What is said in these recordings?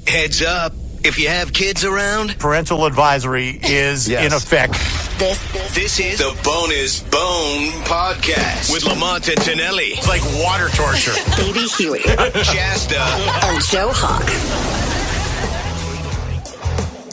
Heads up. If you have kids around, parental advisory is in effect. This is the Bonus Bone Podcast with Lamont and Tonelli. It's like water torture. Baby Huey. Shasta. And Joe Hawk.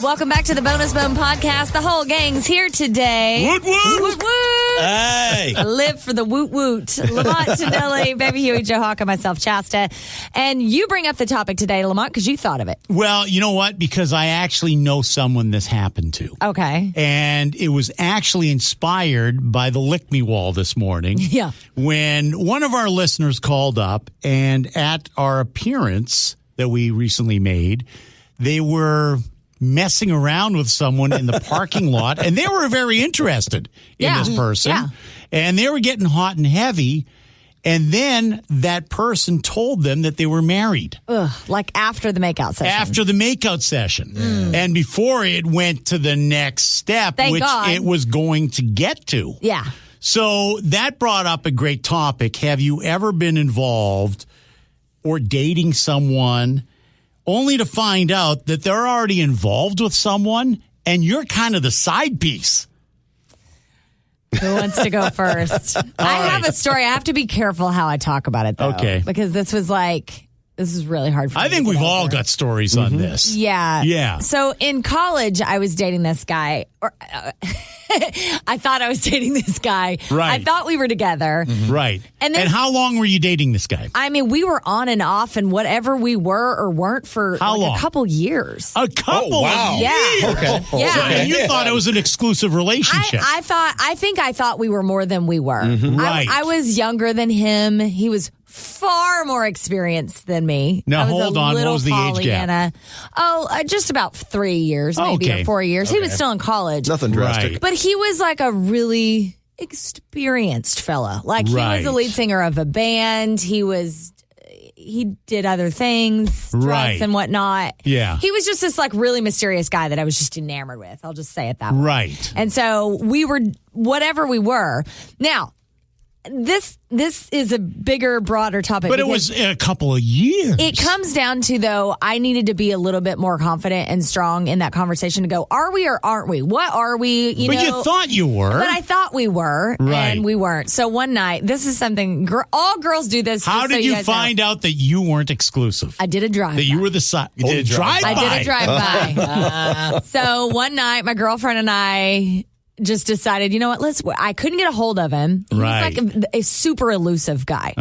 Welcome back to the Bonus Bone Podcast. The whole gang's here today. Woot woot. Woot woot. Hey. I live for the woot woot. Lamont, Tonelli, Baby Huey, Joe Hawk, and myself, Chasta. And you bring up the topic today, Lamont, because you thought of it. Well, you know what? Because I actually know someone this happened to. Okay. And it was actually inspired by the Lick Me Wall this morning. Yeah. When one of our listeners called up, and at our appearance that we recently made, they were messing around with someone in the parking lot, and they were very interested in this person. Yeah. And they were getting hot and heavy, and then that person told them that they were married. Ugh, like after the makeout session. After the makeout session. And before it went to the next step, Thank which God. it was going to get to. Yeah. So that brought up a great topic. Have you ever been involved or dating someone only to find out that they're already involved with someone and you're kind of the side piece? Who wants to go first? I have a story. I have to be careful how I talk about it, though. Okay. Because this is really hard for me. I think to get we've all over. got stories on this. Yeah. Yeah. So in college, I was dating this guy. I thought I was dating this guy. Right. I thought we were together. Right. And And, then- how long were you dating this guy? I mean, we were on and off and whatever we were or weren't for How long? a couple years. A couple wow. of Yeah. years. Okay. Yeah. So, and you thought it was an exclusive relationship. I think I thought we were more than we were. Right. I was younger than him. He was far more experienced than me. Now, I was hold a on. What little was the age gap? Pollyanna. Just about 3 years, maybe, Okay. or 4 years. He was still in college. Nothing drastic. Right. But he was like a really experienced fella. Like he was Right. the lead singer of a band. He did other things, drugs Right. and whatnot. Yeah. He was just this like really mysterious guy that I was just enamored with. I'll just say it that way. Right. And so we were whatever we were. Now, this is a bigger, broader topic. But it because was a couple of years. it comes down to, though, I needed to be a little bit more confident and strong in that conversation to go, are we or aren't we? What are we? But you thought you were. But I thought we were, Right. and we weren't. So one night, this is something, all girls do this. How just so did you guys know. find out that you weren't exclusive? I did a drive. That you were the side. did a drive-by. I did a drive-by. So one night, my girlfriend and I just decided, you know what, I couldn't get a hold of him. He Right. was like a super elusive guy.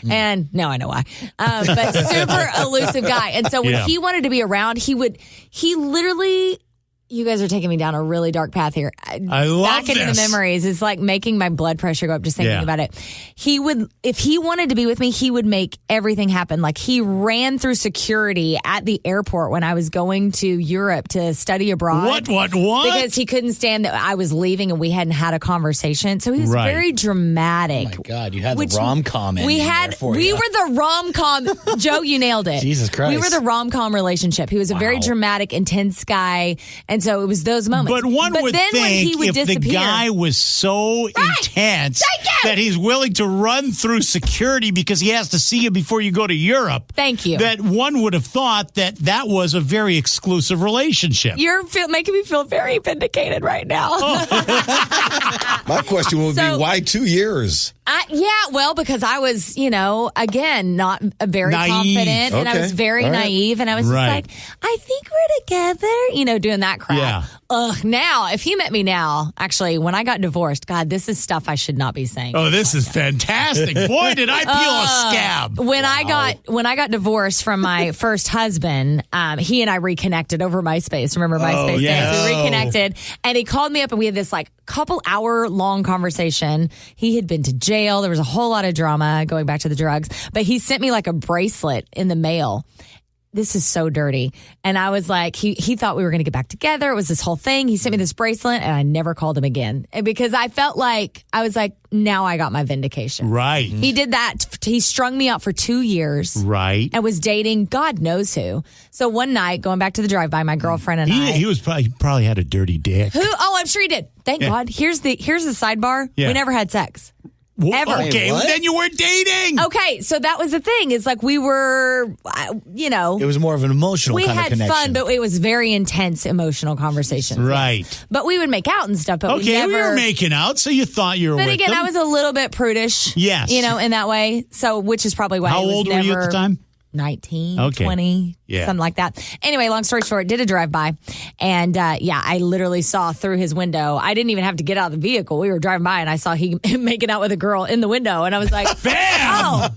And now I know why. But super elusive guy. And so when Yeah. he wanted to be around, he literally, you guys are taking me down a really dark path here. I love Back into the this. memories. It's like making my blood pressure go up just thinking Yeah. about it. He would, if he wanted to be with me, he would make everything happen. Like he ran through security at the airport when I was going to Europe to study abroad. What? Because he couldn't stand that I was leaving and we hadn't had a conversation. So he was Right. very dramatic. Oh My God, you had Which the rom-com in we there had, for we you. were the rom-com. Joe, you nailed it. Jesus Christ. We were the rom-com relationship. He was a very dramatic, intense guy. And so it was those moments. But one would then when he think would if the disappear, guy was so intense that he's willing to run through security because he has to see you before you go to Europe. Thank you. That one would have thought that was a very exclusive relationship. You're making me feel very vindicated right now. My question would So- be, why 2 years? Because I was, again, not very Naive. confident, and I Okay. was very All right. naive, and I was just Right. like, I think we're together, doing that crap. Yeah. Now, if he met me now, actually, when I got divorced, God, this is stuff I should not be saying. Oh, this is fantastic. Boy, did I peel a scab. When I got divorced from my first husband, he and I reconnected over MySpace. Remember MySpace yes. days? We reconnected, and he called me up, and we had this like couple hour long conversation. He had been to jail. There was a whole lot of drama going back to the drugs, but he sent me like a bracelet in the mail. This is so dirty. And I was like, he thought we were going to get back together. It was this whole thing. He sent me this bracelet and I never called him again. And because I felt like, I was like, now I got my vindication. Right. He did that. He strung me out for 2 years. Right. And was dating God knows who. So one night, going back to the drive-by, my girlfriend and I. He probably had a dirty dick. Oh, I'm sure he did. Thank God. Here's the sidebar. Yeah. We never had sex. Ever. Okay, Wait, what? then you were dating. Okay, so that was the thing. It's like we were, It was more of an emotional we kind of had connection. fun, but it was very intense emotional conversations. Right. But we would make out and stuff, but Okay, we we never... were making out, so you thought you were But with again, them. I was a little bit prudish. Yes. You know, in that way. So, which is probably why How it was old were never you at the time? 19, Okay. 20, Yeah. something like that. Anyway, long story short, did a drive-by. And, I literally saw through his window. I didn't even have to get out of the vehicle. We were driving by, and I saw him making out with a girl in the window. And I was like, Bam! oh,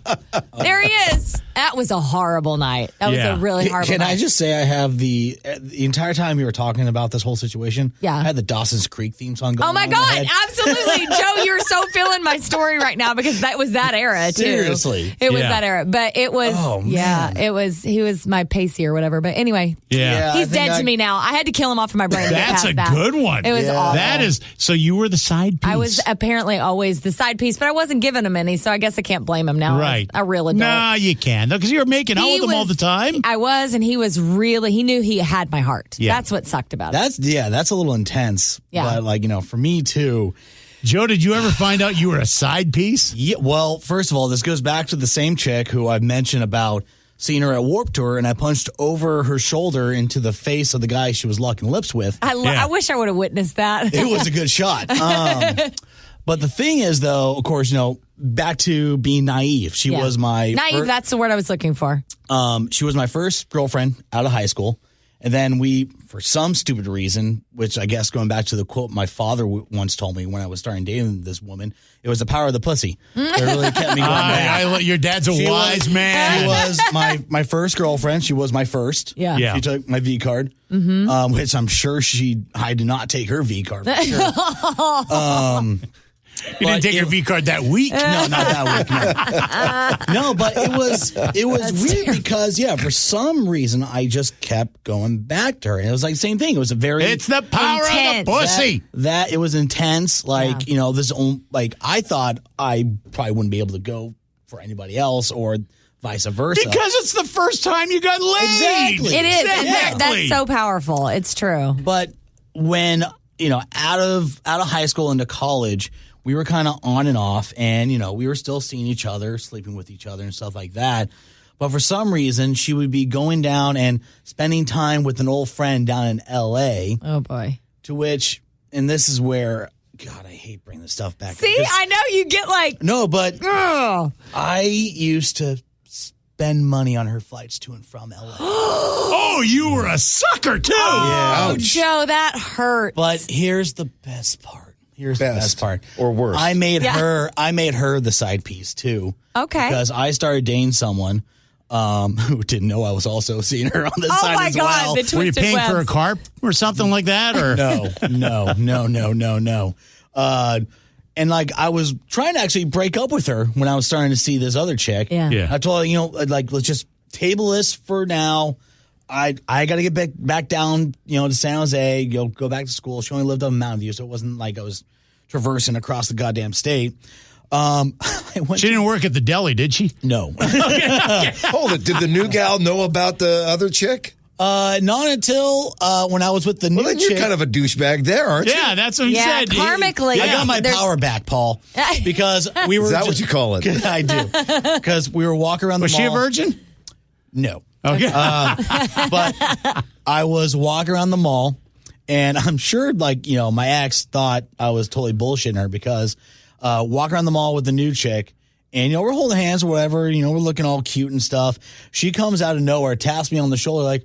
there he is. That was a horrible night. That was Yeah. a really horrible Can night. I just say I have the entire time you were talking about this whole situation? Yeah. I had the Dawson's Creek theme song going Oh my on in my God, head. absolutely. Joe, you're so feeling my story right now because that was that era, too. Seriously. It was Yeah. that era. But it was, he was my Pacey or whatever. But anyway, Yeah. he's dead to me now. I had to kill him off of my brain. to get That's past a that. good one. It was awful. That is, so you were the side piece. I was apparently always the side piece, but I wasn't giving him any, so I guess I can't blame him now. right. As a real adult. Nah, you can, because you were making out with him all the time. I was, and he was really, he knew he had my heart. Yeah. That's what sucked about it. That's a little intense. Yeah. But for me too. Joe, did you ever find out you were a side piece? Yeah, well, first of all, this goes back to the same chick who I've mentioned about seeing her at Warped Tour, and I punched over her shoulder into the face of the guy she was locking lips with. I wish I would have witnessed that. It was a good shot. But the thing is, though, of course, back to being naive. She was my naive. That's the word I was looking for. she was my first girlfriend out of high school. And then we, for some stupid reason, which I guess going back to the quote my father once told me when I was starting dating this woman, it was the power of the pussy. It really kept me going back. Your dad's a wise man. She was my first girlfriend. She was my first. Yeah. Yeah. She took my V card, which I'm sure I did not take her V card for sure. You didn't take your V card that week. No, not that week. No, but it was weird because for some reason I just kept going back to her. And it was like the same thing. It was a very It's the power Intense. of the pussy. that it was intense. Like I thought I probably wouldn't be able to go for anybody else or vice versa. Because it's the first time you got laid. Exactly. It is. And Exactly. that's so powerful. It's true. But when out of high school into college, we were kind of on and off, and we were still seeing each other, sleeping with each other, and stuff like that. But for some reason, she would be going down and spending time with an old friend down in L.A. Oh, boy. To which, and this is where, God, I hate bringing this stuff back. See, I know you get like, No, but ugh. I used to spend money on her flights to and from L.A. Oh, you were a sucker, too. Oh, Joe, that hurt. But here's the best part. Here's the best part. Or worse. I made her the side piece too. Okay. Because I started dating someone who didn't know I was also seeing her on this Oh side my as God, well. the Were you twisted paying for a webs. carp or something like that? Or No. And I was trying to actually break up with her when I was starting to see this other chick. Yeah. I told her, let's just table this for now. I got to get back down, to San Jose, go back to school. She only lived up in Mountain View, so it wasn't like I was traversing across the goddamn state. She didn't work at the deli, did she? No. Hold it. Did the new gal know about the other chick? Not until when I was with the new Well, then chick. you're kind of a douchebag there, aren't you? Yeah, that's what he Yeah, said. karmically. I got my There's- power back, Paul, because we were. Is that what you call it? I do, because we were walking around the Was mall. she a virgin? No. Okay. But I was walking around the mall, and I'm sure, my ex thought I was totally bullshitting her because walking around the mall with the new chick, and, we're holding hands or whatever, we're looking all cute and stuff. She comes out of nowhere, taps me on the shoulder like,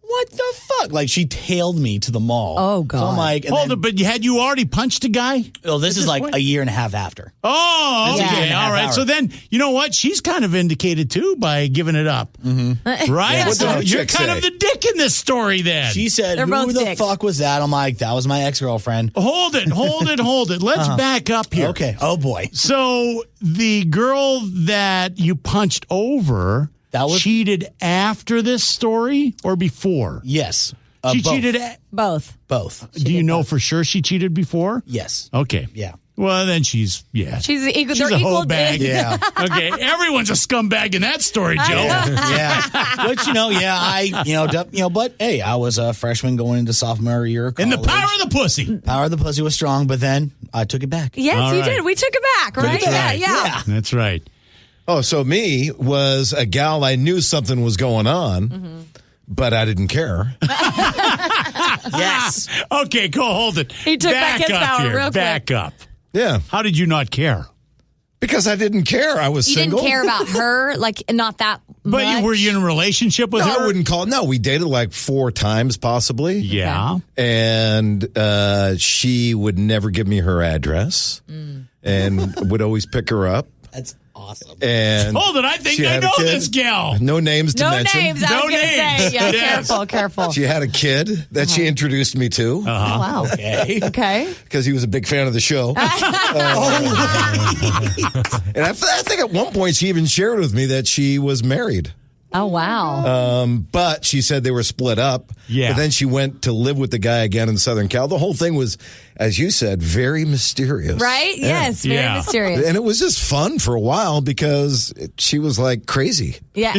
what the fuck? Like, she tailed me to the mall. Oh, God. So I'm like, and Hold then- it, but had you already punched a guy? Oh, this is like a year and a half after. Oh, This is a year okay. and a All half right. hour. So then, you know what? She's kind of vindicated, too, by giving it up. Mm-hmm. Right? Yeah. What did So the you're chick kind say? of the dick in this story then. She said, They're who both the dicks. fuck was that? I'm like, that was my ex-girlfriend. Hold it. Let's back up here. Okay. Oh, boy. So the girl that you punched over cheated after this story or before? Yes. She both. cheated. Both. Both. Do you know for sure she cheated before? Yes. Okay. Yeah. Well, then she's She's equal. She's They're a equal. whole bag. Yeah. Okay, everyone's a scumbag in that story, Joe. Yeah. Which, but hey, I was a freshman going into sophomore year of college. And the power of the pussy. Power of the pussy was strong, but then I took it back. Yes, All you right. did. We took it back, right? Yeah. That's right. Oh, so me was a gal I knew something was going on, but I didn't care. Yes. Okay, go hold it. He took back his up power here. real quick. Back up. Yeah, How did you not care? because I didn't care. I was You single. didn't care about her, like not that But much. were you in a relationship with No, her? I wouldn't call. No, we dated like 4 times possibly. Yeah. And she would never give me her address and would always pick her up. That's awesome. And Hold it. I think she I had a know kid. this gal. No names to No mention. names. I No was going to names. say. Yeah, Yes. careful. She had a kid that she introduced me to Oh, wow. Okay. Okay. because he was a big fan of the show. And I think at one point she even shared with me that she was married. Oh, wow. But she said they were split up. Yeah. But then she went to live with the guy again in Southern Cal. The whole thing was, as you said, very mysterious. Right? Yes. Very Yeah. mysterious. And it was just fun for a while because she was like crazy. Yeah.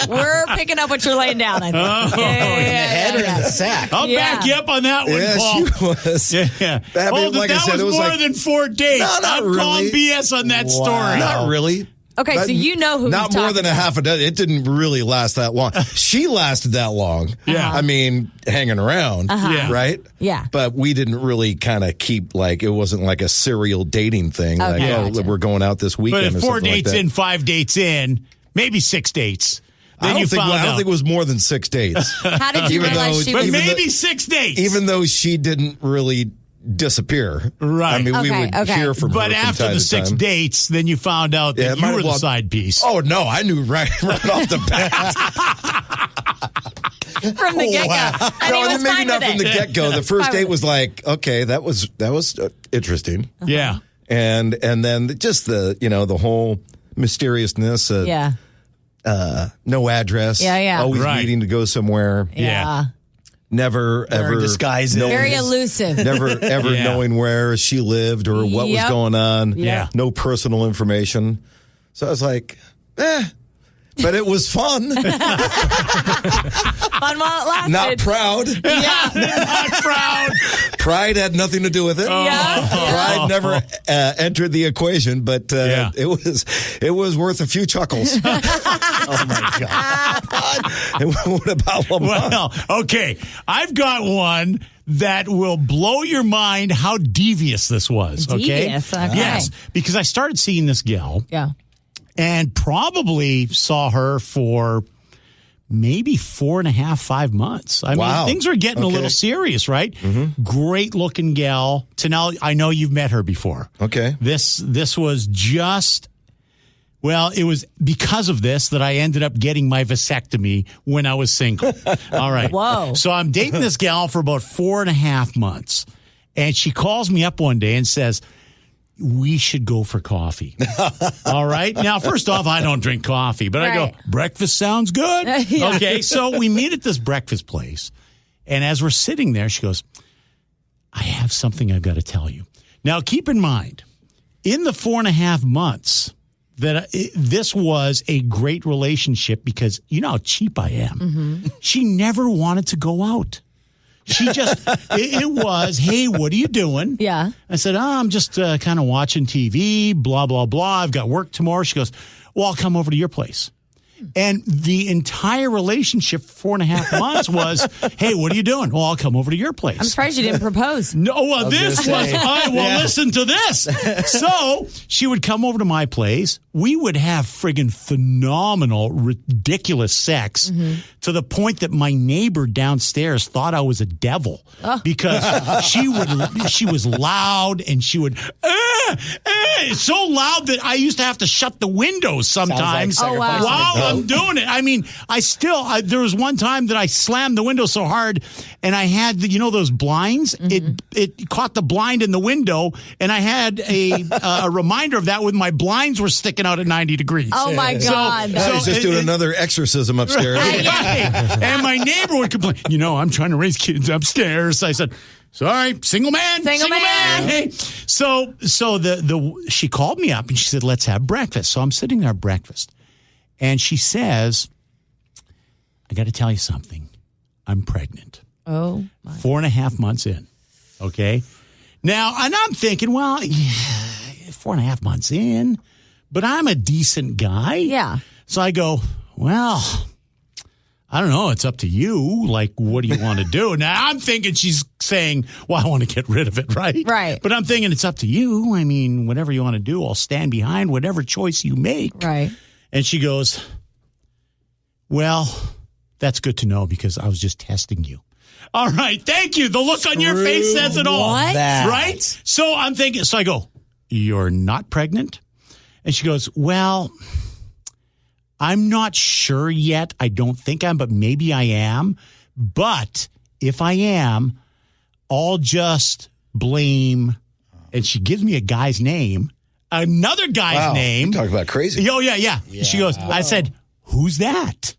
We're picking up what you're laying down, I think. Head or in the sack? I'll back you up on that one, Yeah, Paul. she was. Yeah. I mean, Hold it. like I That said, was it was more like- than 4 dates. No, not I'm calling really. BS on that Wow. story. Not really. Okay, so you know who Not he's more talking than a about. half a dozen. It didn't really last that long. She lasted that long. Yeah. I mean, hanging around. Yeah. Right? Yeah. But we didn't really kind of keep, like, it wasn't like a serial dating thing. Like, Okay, oh, gotcha. we're going out this weekend But or if 4 something like dates that. in, 5 dates in, maybe 6 dates. Then I you don't found out. think it was more than 6 dates. How did you Even realize though- she But was... even maybe 6 dates. Even though she didn't really disappear. Right. I mean, we Okay, would okay. hear from But her from after time the to 6 time. dates, then you found out Yeah, that it might you were have the lost- side piece. Oh, no, I knew right off the bat. from the get-go. Wow. And he No, was maybe fine not with from the it. get-go. The first Fine date with was like, okay, that was interesting. Yeah. And then just the whole mysteriousness. Yeah. No address. Yeah. Always Right. needing to go somewhere. Yeah. Never ever disguising. knowing- Very elusive. Never ever Yeah. knowing where she lived or what was Yep. going on. Yeah. No personal information. So I was like, but it was fun. Fun while it lasted. Not proud. Yeah. Not proud. Pride had nothing to do with it. Yeah. Pride never entered the equation, but Yeah. it was worth a few chuckles. Oh, my God. And what about Lamont? Well, okay. I've got one that will blow your mind how devious this was. Okay. Devious, okay. Yes, because I started seeing this gal Yeah. and probably saw her for maybe 4.5, 5 months. I Wow. mean, things were getting a Okay. little serious, right? Great looking gal. Tonelli, I know you've met her before. Okay. This was just, well, it was because of this that I ended up getting my vasectomy when I was single. All right. Whoa. So I'm dating this gal for about 4.5 months. And she calls me up one day and says, we should go for coffee. All right. Now, first off, I don't drink coffee, but I Right. go, breakfast sounds good. Yeah. Okay. So we meet at this breakfast place. And as we're sitting there, she goes, I have something I've got to tell you. Now, keep in mind, in the 4.5 months that this was a great relationship because you know how cheap I am. She never wanted to go out. She just, it was, hey, what are you doing? Yeah. I said, I'm just kind of watching TV, blah, blah, blah. I've got work tomorrow. She goes, well, I'll come over to your place. And the entire relationship for 4.5 months was, hey, what are you doing? Well, I'll come over to your place. I'm surprised you didn't propose. No, well, this was, gonna say. listen to this. So she would come over to my place. We would have friggin' phenomenal, ridiculous sex to the point that my neighbor downstairs thought I was a devil because she was loud and she would, so loud that I used to have to shut the windows sometimes Sounds like sacrificing wow. while I'm doing it. I mean, there was one time that I slammed the window so hard and I had, those blinds. It caught the blind in the window and I had a reminder of that when my blinds were sticking out at 90 degrees. Oh, my God. Now he's just doing another exorcism upstairs. Right. And my neighbor would complain, I'm trying to raise kids upstairs. I said, Sorry, single man. Single man. Hey. So she called me up and she said, let's have breakfast. So I'm sitting there at breakfast. And she says, I got to tell you something. I'm pregnant. Oh, my. 4.5 months in. Okay. Now, and I'm thinking, well, 4.5 months in, but I'm a decent guy. Yeah. So I go, well, I don't know. It's up to you. Like, what do you want to do? Now, I'm thinking she's saying, well, I want to get rid of it, right? Right. But I'm thinking it's up to you. I mean, whatever you want to do, I'll stand behind whatever choice you make. Right. And she goes, well, that's good to know because I was just testing you. All right. Thank you. The look on your face says it all. What? Right? So I'm thinking, so I go, you're not pregnant? And she goes, well, I'm not sure yet. I don't think I am, but maybe I am. But if I am, I'll just blame. And she gives me a guy's name, another guy's name. Talk about crazy. Oh, yeah. She goes, I said, who's that?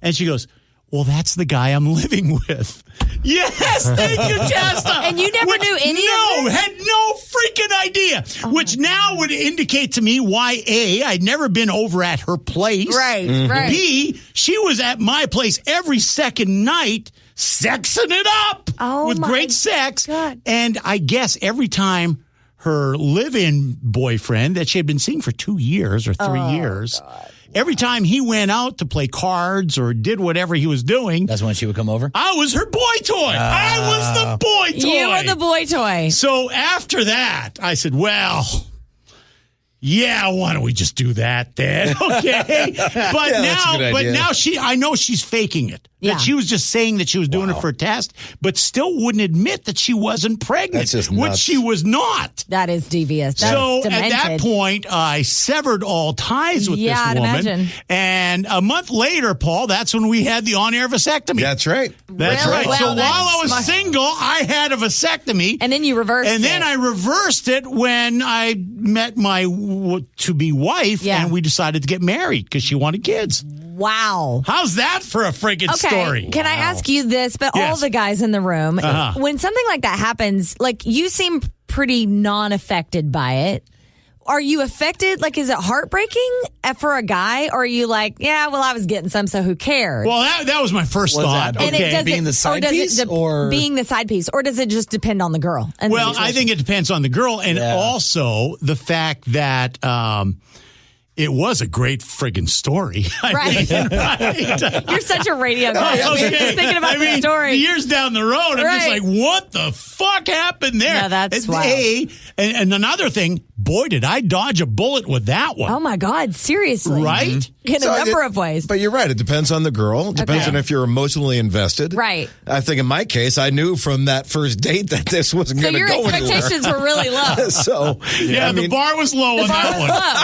And she goes, well, that's the guy I'm living with. Yes, thank you, Chasta. And you never knew any of this? Had no freaking idea. Which now would indicate to me why, A, I'd never been over at her place. Right. B, she was at my place every second night sexing it up with great sex. God. And I guess every time her live-in boyfriend that she had been seeing for 2 years or 3 years, every time he went out to play cards or did whatever he was doing, That's when she would come over? I was her boy toy. I was the boy toy. You were the boy toy. So after that, I said, well, yeah, why don't we just do that then? Okay. But that's a good idea. now I know she's faking it. Yeah. That she was just saying that she was doing it for a test, but still wouldn't admit that she wasn't pregnant, That's just which nuts. she was not. That is devious. That's So demented. at that point, I severed all ties with Yeah, this I'd woman. imagine. And a month later, Paul, that's when we had the on-air vasectomy. That's right. That's Really? right. Well, so while that's I was smart. single, I had a vasectomy. And then you reversed And then it. I reversed it when I met my to-be wife, Yeah. and we decided to get married because she wanted kids. Wow. How's that for a friggin' Okay, story? can I ask you this? But all Yes. the guys in the room, Uh-huh. when something like that happens, like you seem pretty non-affected by it. Are you affected? Like, is it heartbreaking for a guy? Or are you like, yeah, well, I was getting some, so who cares? Well, that was my first Was thought. that- And Okay. does being the side piece, or- being the side piece, or does it just depend on the girl? and the Well, I situation? think it depends on the girl, and also the fact that it was a great friggin' story. I Right. mean, right? You're such a radio guy. Okay. Just thinking about the story. Years down the road, I'm just Right. like, what the fuck happened there? No, that's and wild. and another thing, boy, did I dodge a bullet with that one. Oh my God, seriously. Right? In So a number of ways. But you're right. It depends on the girl. It depends Okay. on if you're emotionally invested. Right. I think in my case, I knew from that first date that this wasn't So going to your go expectations were really low. anywhere. So, Yeah, I the mean, bar was low on that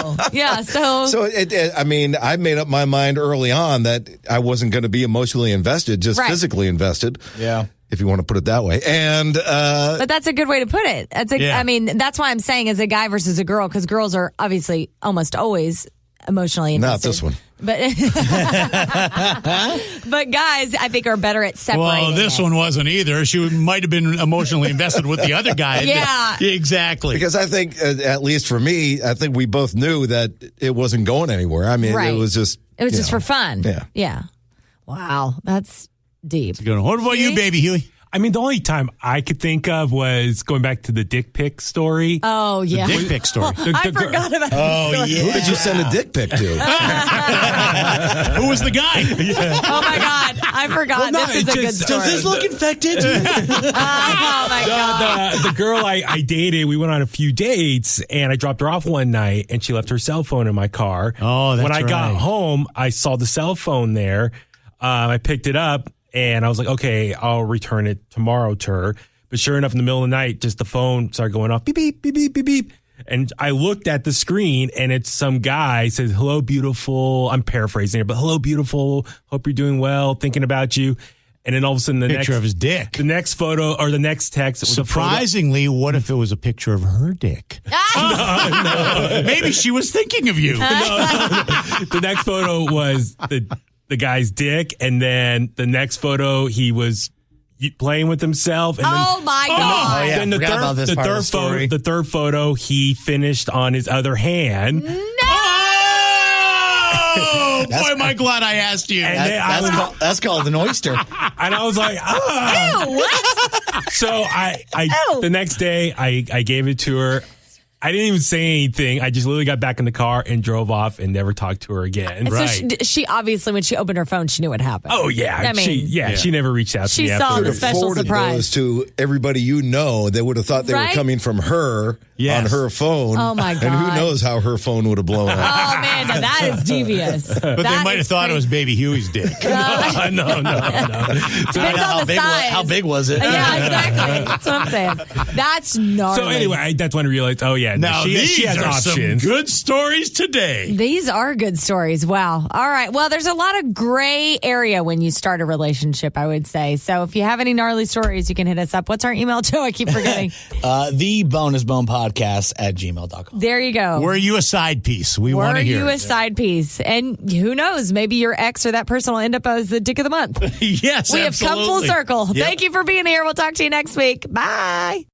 one. Low. Yeah, so So, I mean, I made up my mind early on that I wasn't going to be emotionally invested, just Right. physically invested. Yeah. If you want to put it that way. And, but that's a good way to put it. Yeah. I mean, that's why I'm saying as a guy versus a girl, because girls are obviously almost always emotionally not invested. this one. But but guys, I think are better at separating. Well, this it. one wasn't either. She might have been emotionally invested with the other guy. Yeah. Exactly. Because I think, at least for me, I think we both knew that it wasn't going anywhere. I mean, Right. it was just. It was you just know. for fun. Yeah. Wow, that's deep. What about you, baby Huey? I mean, the only time I could think of was going back to the dick pic story. Oh yeah, Dick pic story. I forgot about. Oh, yeah. Who did you send a dick pic to? Who was the guy? Oh my God, I forgot. Well, no, this is it a good just- story. Does this look infected? Oh my God. The girl I dated, we went on a few dates, and I dropped her off one night, and she left her cell phone in my car. Oh, that's When I got right. home, I saw the cell phone there. I picked it up, and I was like, okay, I'll return it tomorrow to her. But sure enough, in the middle of the night, just the phone started going off, beep, beep, beep, beep, beep, beep. And I looked at the screen, and it's some guy says, hello, beautiful. I'm paraphrasing it, but hello, beautiful. Hope you're doing well. Thinking about you. And then all of a sudden, Picture of his dick. the next photo or the next text was a photo. Surprisingly, what if it was a picture of her dick? Maybe she was thinking of you. The next photo was the guy's dick, and then the next photo he was playing with himself. And Oh my God. yeah. Then Forgot about this part of the story. the third photo, he finished on his other hand. Oh, boy, am I glad I asked you. And then That's called an oyster. and I was like, So the next day, I gave it to her. I didn't even say anything. I just literally got back in the car and drove off and never talked to her again. And so she obviously, when she opened her phone, she knew what happened. Oh, yeah. I mean, she never reached out to she me saw after. the special forwarded surprise. those to everybody you know. They would have thought they were Right? coming from her Yes. on her phone. Oh, my And who God. knows how her phone would have blown up. Oh, man, now that is devious. But they might have thought it was Baby Huey's dick. No. Depends on the size. How big was it? Yeah, exactly. That's what I'm saying. That's gnarly. So anyway, that's when I realized, Now, she has these are options. some good stories today. These are good stories. Wow. All right. Well, there's a lot of gray area when you start a relationship, I would say. So if you have any gnarly stories, you can hit us up. What's our email, Joe? I keep forgetting. The bonus bone podcast at gmail.com. There you go. Were you a side piece? We want Were to hear you a it. side piece? And who knows? Maybe your ex or that person will end up as the dick of the month. Yes, We have come full absolutely. circle. Yep. Thank you for being here. We'll talk to you next week. Bye.